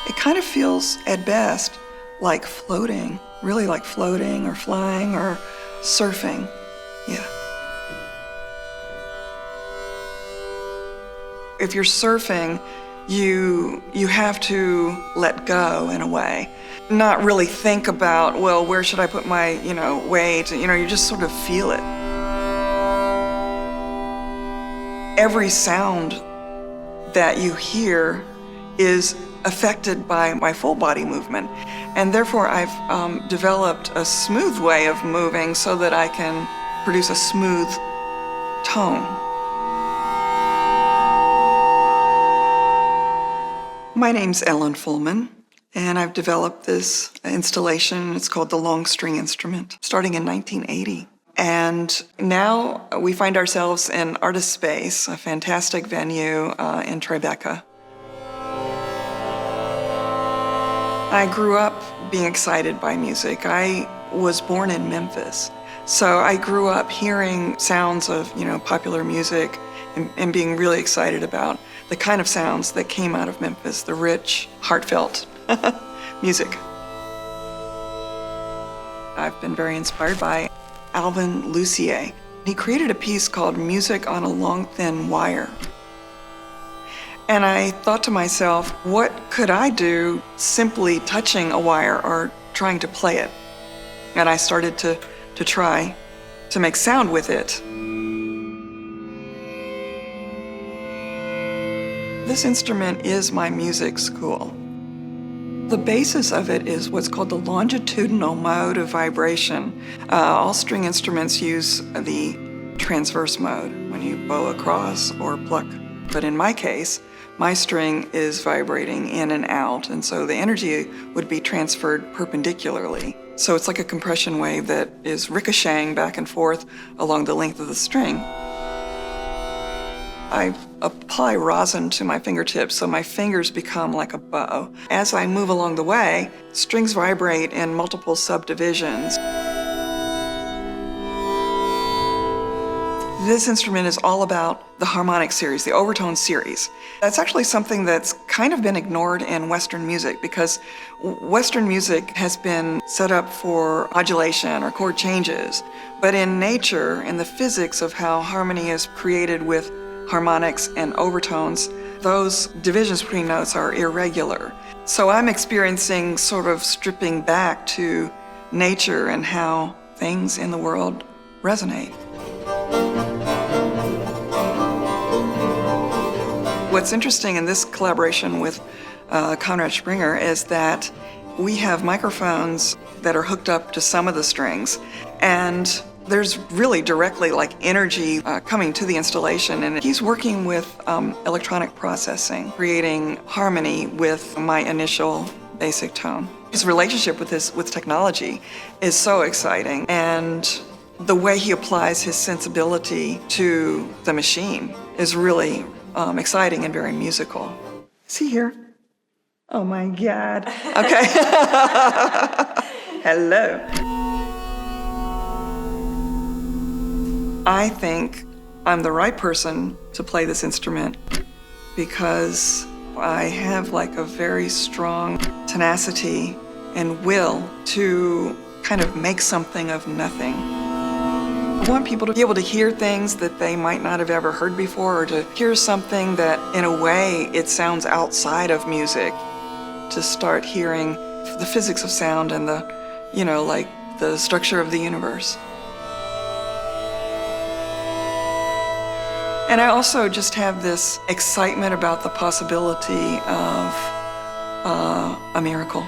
It kind of feels, at best, like floating, really like floating or flying or surfing. Yeah. If you're surfing, you have to let go in a way. Not really think about, well, where should I put my, weight? You just sort of feel it. Every sound that you hear is affected by my full body movement. And therefore, I've developed a smooth way of moving so that I can produce a smooth tone. My name's Ellen Fullman, and I've developed this installation. It's called the Long String Instrument, starting in 1980. And now we find ourselves in Artist Space, a fantastic venue in Tribeca. I grew up being excited by music. I was born in Memphis, so I grew up hearing sounds of, popular music and being really excited about the kind of sounds that came out of Memphis, the rich, heartfelt music. I've been very inspired by Alvin Lucier. He created a piece called Music on a Long Thin Wire. And I thought to myself, what could I do simply touching a wire or trying to play it? And I started to try to make sound with it. This instrument is my music school. The basis of it is what's called the longitudinal mode of vibration. All string instruments use the transverse mode, when you bow across or pluck. But in my case, my string is vibrating in and out, and so the energy would be transferred perpendicularly. So it's like a compression wave that is ricocheting back and forth along the length of the string. I apply rosin to my fingertips, so my fingers become like a bow. As I move along the way, strings vibrate in multiple subdivisions. This instrument is all about the harmonic series, the overtone series. That's actually something that's kind of been ignored in Western music, because Western music has been set up for modulation or chord changes. But in nature, in the physics of how harmony is created with harmonics and overtones, those divisions between notes are irregular. So I'm experiencing sort of stripping back to nature and how things in the world resonate. What's interesting in this collaboration with Conrad Springer is that we have microphones that are hooked up to some of the strings, and there's really directly energy coming to the installation, and he's working with electronic processing, creating harmony with my initial basic tone. His relationship with technology is so exciting, and the way he applies his sensibility to the machine is really exciting and very musical. Is he here? Oh my God. Okay. Hello. I think I'm the right person to play this instrument because I have a very strong tenacity and will to kind of make something of nothing. I want people to be able to hear things that they might not have ever heard before, or to hear something that, in a way, it sounds outside of music, to start hearing the physics of sound and the structure of the universe. And I also just have this excitement about the possibility of a miracle.